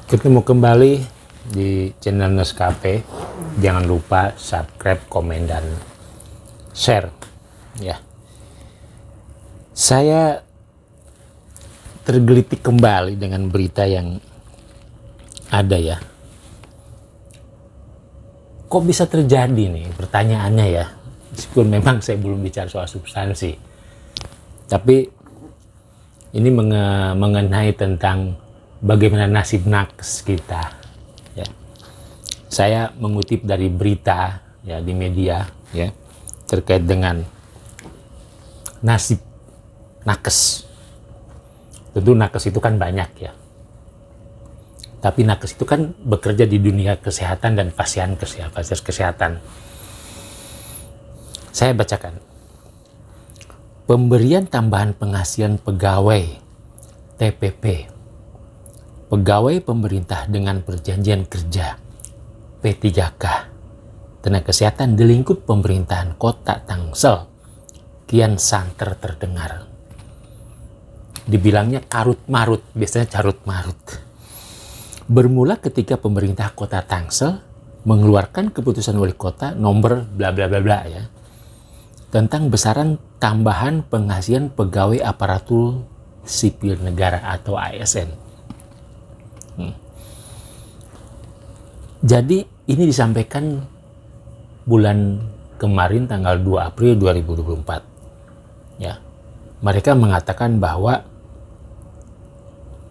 Ketemu kembali di channel Nescafe. Jangan lupa subscribe, komen, dan share ya. Saya tergelitik kembali dengan berita yang ada ya. Kok bisa terjadi nih, pertanyaannya ya. Meskipun memang saya belum bicara soal substansi, tapi ini mengenai tentang bagaimana nasib nakes kita ya. Saya mengutip dari berita ya di media ya terkait dengan nasib nakes. Tentu nakes itu kan banyak ya, tapi nakes itu kan bekerja di dunia kesehatan dan fasilitas kesehatan. Saya bacakan. Pemberian tambahan penghasilan pegawai TPP, pegawai pemerintah dengan perjanjian kerja P3K, tenaga kesehatan di lingkup pemerintahan Kota Tangsel kian santer terdengar. Dibilangnya karut-marut, biasanya carut-marut. Bermula ketika pemerintah Kota Tangsel mengeluarkan keputusan wali kota nomor bla bla bla bla ya, tentang besaran tambahan penghasilan pegawai aparatur sipil negara atau ASN. Jadi ini disampaikan bulan kemarin tanggal 2 April 2024 ya. Mereka mengatakan bahwa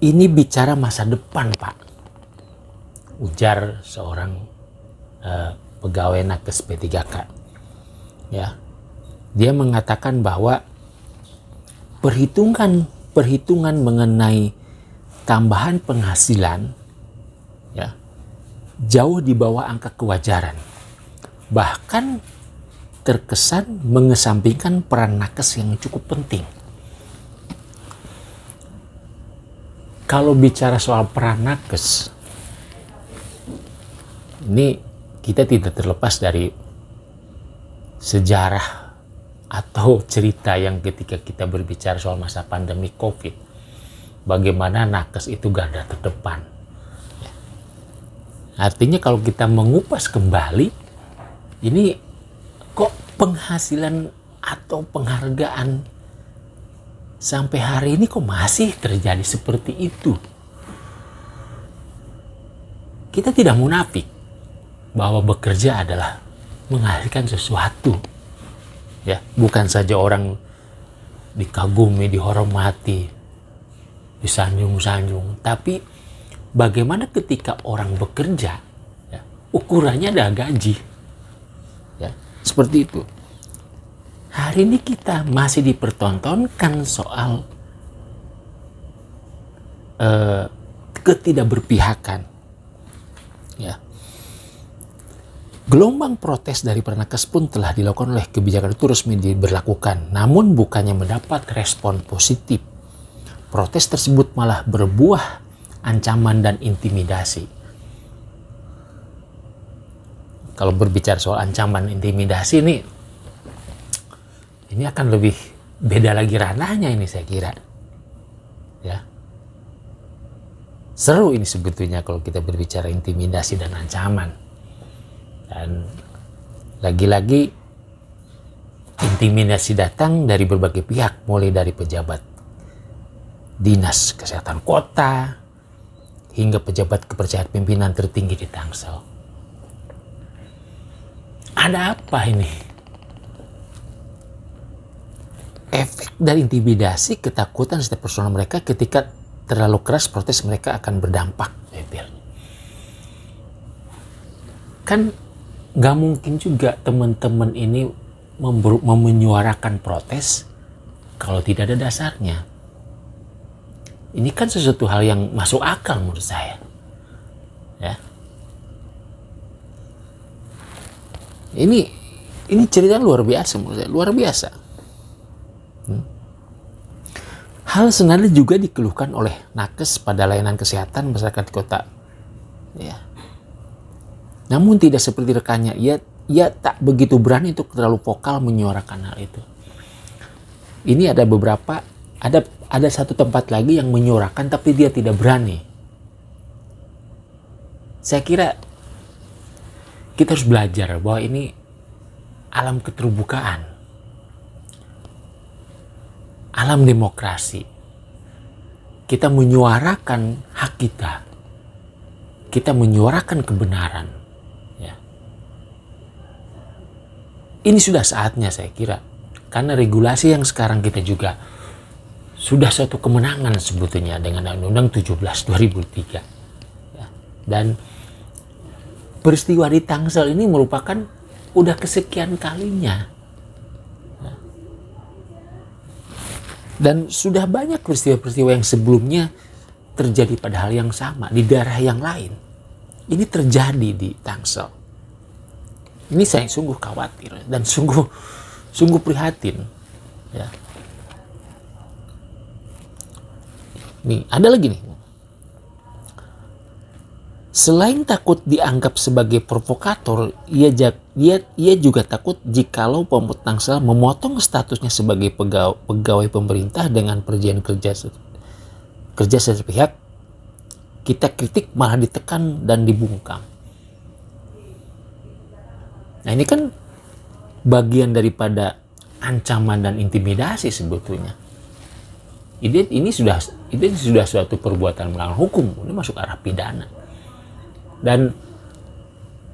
ini bicara masa depan, Pak, ujar seorang pegawai nakes P3K ya. Dia mengatakan bahwa perhitungan mengenai tambahan penghasilan ya jauh di bawah angka kewajaran, bahkan terkesan mengesampingkan peran nakes yang cukup penting. Kalau bicara soal peran nakes, ini kita tidak terlepas dari sejarah atau cerita yang ketika kita berbicara soal masa pandemi COVID, bagaimana nakes itu garda terdepan. Artinya kalau kita mengupas kembali, ini kok penghasilan atau penghargaan sampai hari ini kok masih terjadi seperti itu. Kita tidak munafik bahwa bekerja adalah menghasilkan sesuatu. Ya, bukan saja orang dikagumi, dihormati, disanjung-sanjung, tapi bagaimana ketika orang bekerja, ya, ukurannya ada gaji, ya, seperti itu. Hari ini kita masih dipertontonkan soal ketidakberpihakan, ya. Gelombang protes dari para nakes pun telah dilakukan oleh kebijakan itu resmi diberlakukan, namun bukannya mendapat respon positif. Protes tersebut malah berbuah ancaman dan intimidasi. Kalau berbicara soal ancaman intimidasi ini akan lebih beda lagi ranahnya ini, saya kira ya. Seru ini sebetulnya kalau kita berbicara intimidasi dan ancaman. Dan lagi-lagi intimidasi datang dari berbagai pihak, mulai dari pejabat dinas kesehatan kota hingga pejabat kepercayaan pimpinan tertinggi di Tangsel. Ada apa ini? Efek dari intimidasi, ketakutan setiap personal mereka ketika terlalu keras protes mereka akan berdampak. Kan gak mungkin juga teman-teman ini menyuarakan protes kalau tidak ada dasarnya. Ini kan sesuatu hal yang masuk akal menurut saya. Ya. Ini cerita luar biasa menurut saya, luar biasa. Hal senada juga dikeluhkan oleh nakes pada layanan kesehatan masyarakat kota. Ya. Namun tidak seperti rekannya, ia ia tak begitu berani untuk terlalu vokal menyuarakan hal itu. Ini ada beberapa, ada satu tempat lagi yang menyuarakan tapi dia tidak berani. Saya kira kita harus belajar bahwa ini alam keterbukaan, alam demokrasi. Kita menyuarakan hak kita menyuarakan kebenaran. Ya. Ini sudah saatnya saya kira, karena regulasi yang sekarang kita juga sudah suatu kemenangan sebetulnya dengan Undang-Undang 17 2003. Ya. Dan peristiwa di Tangsel ini merupakan udah kesekian kalinya. Dan sudah banyak peristiwa-peristiwa yang sebelumnya terjadi pada hal yang sama di daerah yang lain. Ini terjadi di Tangsel. Ini saya sungguh khawatir dan sungguh prihatin. Ya. Nih, ada lagi nih. Selain takut dianggap sebagai provokator, ia juga takut jikalau Pemuda Tangsel memotong statusnya sebagai pegawai pemerintah dengan perjanjian kerja sepihak, kita kritik malah ditekan dan dibungkam. Nah, ini kan bagian daripada ancaman dan intimidasi sebetulnya. Ini sudah suatu perbuatan melawan hukum, ini masuk arah pidana. Dan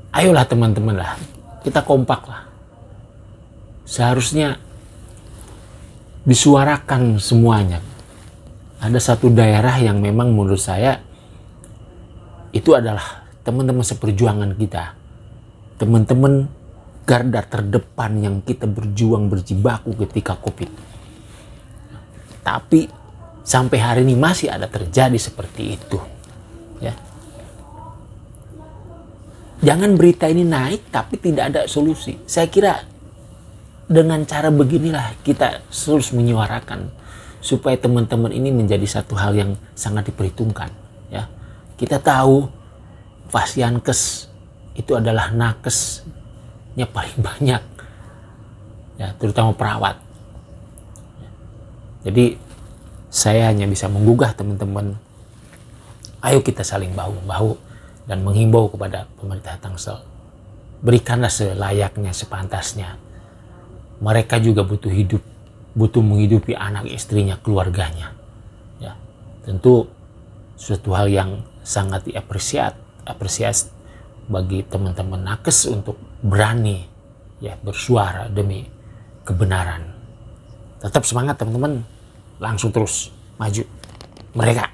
ayolah teman-teman lah, kita kompak lah. Seharusnya disuarakan semuanya. Ada satu daerah yang memang menurut saya itu adalah teman-teman seperjuangan kita. Teman-teman garda terdepan yang kita berjuang berjibaku ketika COVID. Tapi sampai hari ini masih ada terjadi seperti itu. Ya. Jangan berita ini naik tapi tidak ada solusi. Saya kira dengan cara beginilah kita terus menyuarakan supaya teman-teman ini menjadi satu hal yang sangat diperhitungkan. Ya, kita tahu Fasiankes itu adalah nakesnya paling banyak, ya, terutama perawat. Jadi saya hanya bisa menggugah teman-teman, ayo kita saling bahu-bahu dan menghimbau kepada pemerintah Tangsel, berikanlah selayaknya, sepantasnya. Mereka juga butuh hidup, butuh menghidupi anak istrinya, keluarganya. Ya, tentu suatu hal yang sangat diapresiasi bagi teman-teman nakes untuk berani ya bersuara demi kebenaran. Tetap semangat teman-teman, langsung terus maju. Mereka